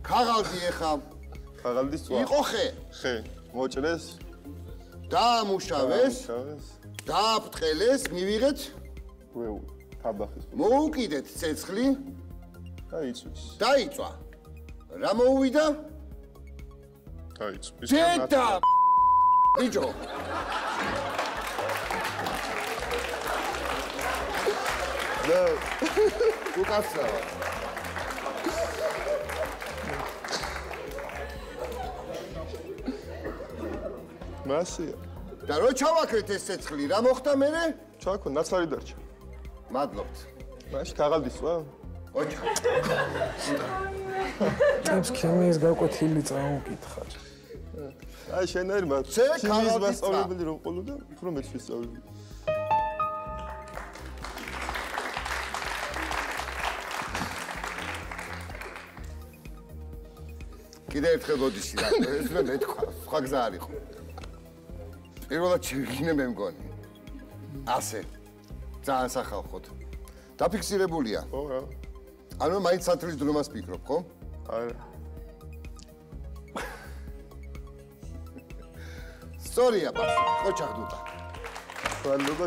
ქაღალდი ეხა. ქაღალდის წვა. იყო ხე. ხე. მოჭრეს. დაამუშავეს. დააფრთხილეს, მივიღეთ. თაბახის. მოუკიდეთ ცეცხლი. დაიწვის. დაიწვა. რა მოუვიდა? დაიწვის. დედა ბიჭო. და უკაცრავა. მასია. და რო ჩავაქრეთ ეს ცეცხლი, რა მოხდა მერე? ჩაქო, ნაცარი დარჩა. მადლობთ. მაშინ ქაღალდის წვა? ოჩა. ეს ქიმიის გაკვეთილი წაუკითხარ. აი შენერმა ქიმიის მასწავლებელი რომ ყოლოდა, უფრო მეც ვისწავლები. კიდე ერთხელ გოდიში რა, ეს მე მეთქვა, სხვა გზა არ იყო. პირველად შევიგინე მე მგონი. ასე. ძალიან სახალხოდ. დაფიქსირებულია. ხო რა. ანუ მაინც სათვლის დრომას ფიქრობ, ხო? არა. სწორია პასუხი, ხო ჩახდუტა. ხვალ ლოგო